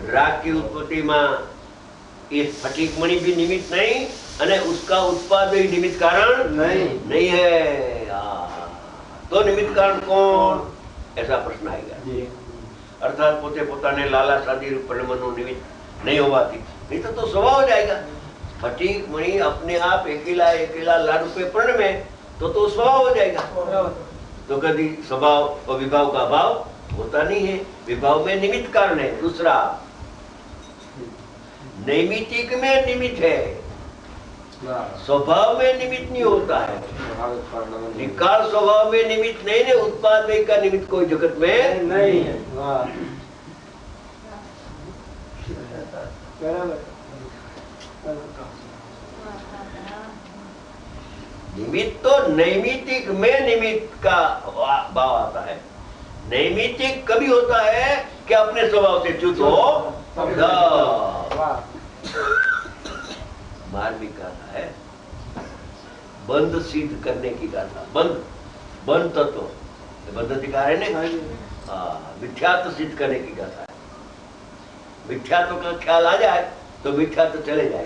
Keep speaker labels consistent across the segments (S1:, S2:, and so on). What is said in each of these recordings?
S1: राग की उत्पत्ति में ये स्फटिक मणि भी निमित्त नहीं, अने उसका उत्पाद भी निमित्त कारण नहीं है। तो निमित्त कारण कौन, ऐसा प्रश्न आएगा। अर्थात पोते पोताने लाला शादी रूप परिणामों निमित्त नहीं होवाती, नहीं तो स्वभाव हो जाएगा। स्फटिक मणि अपने आप अकेला अकेला लाल रूपे परिणमे तो स्वभाव हो जाएगा। तो कभी स्वभाव और विभाव का अभाव होता नहीं है। विभाव में निमित्त कारण है। दूसरा, नैमित्तिक में निमित्त है, स्वभाव में निमित्त नहीं होता है। निकाल स्वभाव में निमित्त नहीं है, उत्पाद का निमित्त कोई जगत में नहीं है। निमित्त तो नैमित्तिक में निमित्त का भाव आता है। नैमित्तिक कभी होता है कि अपने स्वभाव से च्युत हो। मार्मिक गाथा है, बंध सिद्ध करने की गाथा। बंध तत्व बंध अधिकार है ना, मिथ्यात्व सिद्ध करने की गाथा है। मिथ्यात्व का ख्याल आ जाए तो मिथ्यात्व चले जाए।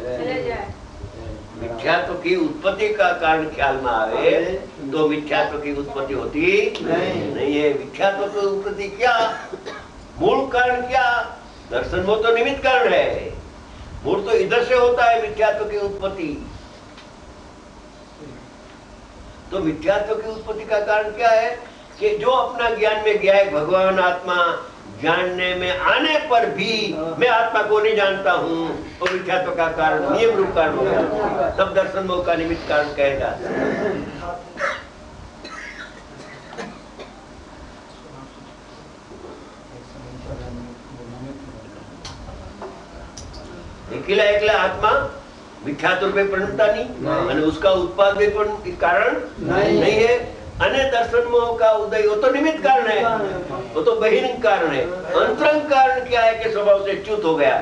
S1: मिथ्यात्व की उत्पत्ति का कारण ख्याल में आवे तो मिथ्यात्व की उत्पत्ति होती नहीं है। मिथ्यात्व की उत्पत्ति क्या, मूल कारण क्या, दर्शन में तो निमित्त कारण है। मूल तो इधर से होता है मिथ्यात्व की उत्पत्ति। तो मिथ्यात्व की उत्पत्ति का कारण क्या है कि जो अपना ज्ञान में गया है भगवान आत्मा जानने में आने पर भी मैं आत्मा को नहीं जानता हूँ, तो मिथ्यात्व का कारण नियम रूप कारण हो गया। तब दर्शन मोह का निमित्त कारण कहेगा। अकेला एकला आत्मा मिथ्यात्व रूपे परिणमता नहीं, અને उसका उत्पाद भी कारण नहीं है। अने दर्शन मोह का उदय वो तो निमित्त कारण है, वो तो बहिरंग कारण है। अंतरंग कारण क्या है कि स्वभाव से च्युत हो गया।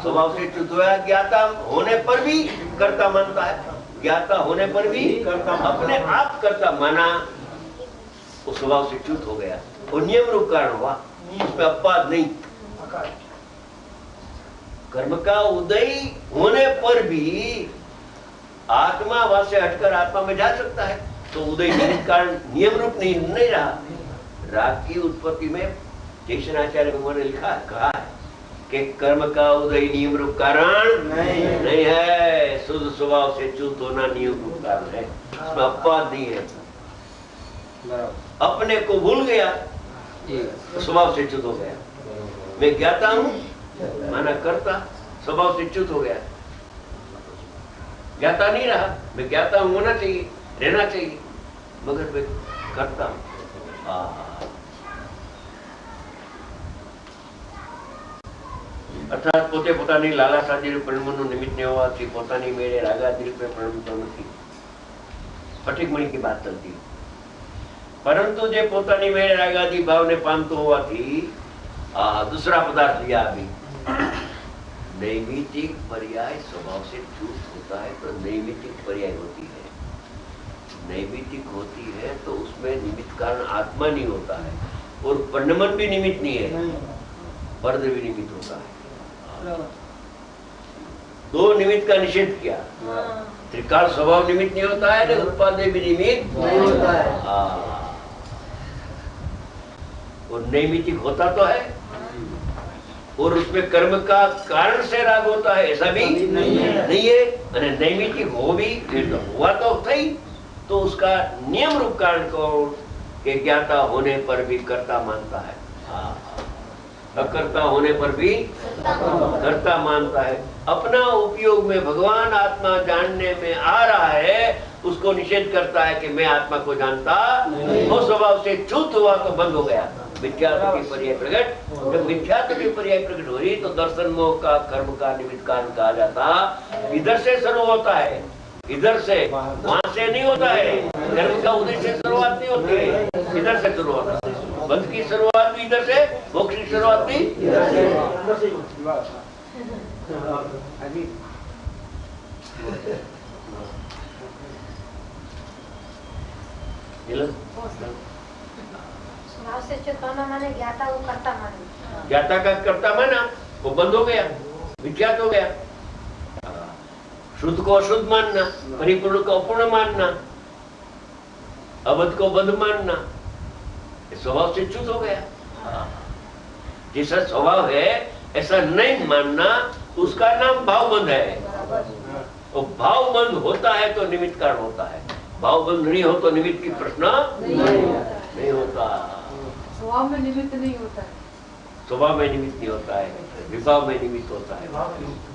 S1: स्वभाव से च्युत हुआ, ज्ञाता होने पर भी कर्ता मानता है, ज्ञाता होने पर भी अपने आप कर्ता माना, वो स्वभाव से च्युत हो गया। वो नियम रूप कारण हुआ, उसमें अपवाद नहीं। कर्म का उदय होने पर भी आत्मा वहां से हटकर आत्मा में जा सकता है, तो उदय निमित्त कारण नियम रूप नहीं रहा। राग की उत्पत्ति में जैसन आचार्य भगवान ने लिखा कहा है कि कर्म का उदय नियम रूप कारण नहीं है, शुद्ध स्वभाव से च्युत होना नियम रूप कारण है। इसमें अपवाद नहीं है। अपने को भूल गया तो स्वभाव से च्युत हो गया। मैं ज्ञाता हूं माना करता, स्वभाव से च्युत हो गया, ज्ञाता नहीं रहा। मैं ज्ञाता हूं, होना चाहिए, रहना चाहिए, मगर मैं करता हूं। अर्थात पोते पोतानी लालाशादी रूप परिणमोનું નિમિત્ત ન હોવાથી પોતાની મેળે રાગાદી રૂપે પરિણમતો નથી। સ્ફટિક મણિ की बात चलती है। परंतु जे પોતાની મેળે રાગાદી ભાવને પામતો હોવાથી दूसरा पदार्थ लिया अभी, नैमित्तिक पर्याय स्वभाव से च्युत होता है तो नैमित्तिक पर्याय होती है। नैमित्तिक होती है तो उसमें निमित्त कारण आत्मा नहीं होता है, और परिणमन भी निमित्त नहीं है, पर्द भी निमित्त होता है। दो निमित्त का निषेध किया। त्रिकाल स्वभाव निमित्त नहीं होता है, उत्पाद भी निमित्त नहीं होता है। और नैमित्तिक होता तो है, और उसमें कर्म का कारण से राग होता है, ऐसा भी नहीं है। अरे नैमित्तिक हो भी तो हुआ तो था ही, तो उसका नियम रूप कारण को के ज्ञाता होने पर भी कर्ता मानता है, अकर्ता होने पर भी कर्ता मानता है। अपना उपयोग में भगवान आत्मा जानने में आ रहा है, उसको निषेध करता है कि मैं आत्मा को जानता, वो स्वभाव से च्युत हुआ तो बंद हो गया। मिथ्यात्व की पर्याय प्रकट, जब मिथ्यात्व की पर्याय प्रकट हो रही तो दर्शन मोह का कर्म का निमित्त कारण कहा जाता। इधर से शुरू होता है, इधर से, वहां से नहीं होता है। कर्म का उदय से शुरुआत नहीं होती है, इधर से शुरू होता है। बंध की शुरुआत भी इधर से, मोक्ष की शुरुआत भी इधर से।
S2: माने ज्ञाता को कर्ता माने,
S1: ज्ञाता का कर्ता माना वो बंद हो गया, विख्यात हो गया। शुद्ध को अशुद्ध मानना, परिपूर्ण को अपूर्ण मानना, अबद्ध को बद्ध मानना, ये स्वभाव से च्युत हो गया। जैसा स्वभाव है ऐसा नहीं मानना, उसका नाम भावबंध है। और भावबंध होता है तो निमित्त कारण होता है, भावबंध नहीं हो तो निमित्त की प्रश्न नहीं होता।
S2: स्वभाव में निमित्त नहीं होता है,
S1: स्वभाव में निमित्त नहीं होता है, विभाव में निमित्त होता है।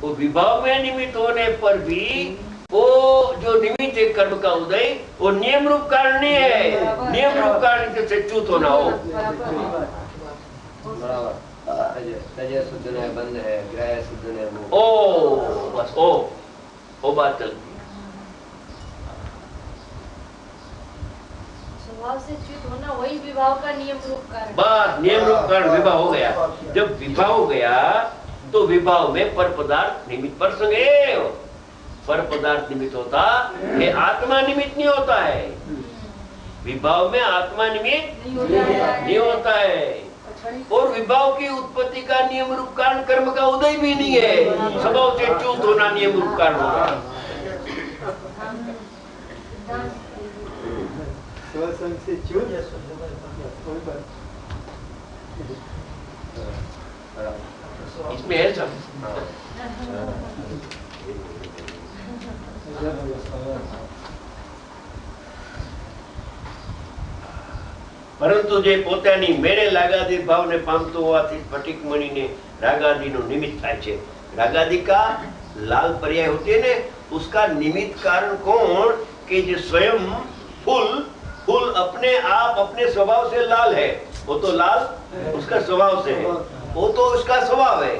S1: वो विभाव में निमित्त होने पर भी वो जो निमित्त है कर्म का उदय, वो नियम रूप कारण नहीं है। नियम रूप कारण से च्युत होना हो।
S3: तजय शुद्ध ने बंद है, ग्रह शुद्ध ने मुक्त।
S1: ओ बस ओ बात चलती है।
S2: स्वभाव से च्युत होना वही विभाव का नियम रूप कारण।
S1: बस नियम रूप कारण विभाव हो गया। जब विभाव हो गया तो विभाव में पर पदार्थ निमित्त पर संगे, पर पदार्थ निमित्त होता है, आत्मा निमित्त नहीं होता है। विभाव में आत्मा निमित्त नहीं होता है। और विभाव की उत्पत्ति का नियम रूप कारण कर्म का उदय भी नहीं है। स्वभाव से च्युत होना नियम रूप कारण होगा। इसमें है सब। પરંતુ જે પોતાની મેળે રાગાદી ભાવને પામતો હોવાથી સ્ફટિક મણીને રાગાદીનું નિમિત્ત થાય છે। रागादि का लाल पर्याय होती है ने, उसका निमित्त कारण कौन? कि जो स्वयं फूल अपने आप अपने स्वभाव से लाल है, वो तो लाल उसका स्वभाव से है, वो तो उसका स्वभाव है।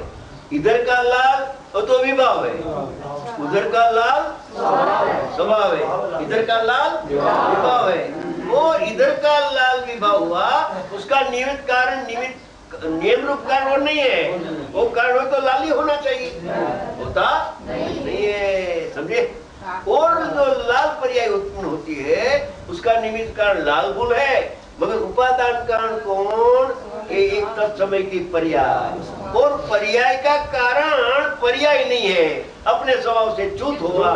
S1: इधर का लाल वो तो विभाव है, उधर का लाल स्वभाव है, इधर का लाल विभाव है। और इधर का लाल विभाव हुआ, उसका निमित्त कारण नियम रूप कारण वो नहीं है। वो कारण हो तो लाल ही होना चाहिए, होता नहीं है, समझे? और जो लाल पर्याय उत्पन्न होती है उसका निमित्त कारण लाल गुण है, मगर उपादान कारण कौन? एक तत्समय की पर्याय। और पर्याय का कारण पर्याय नहीं है, अपने स्वभाव से च्युत हुआ।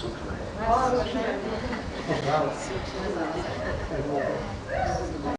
S1: सूक्ष्म है।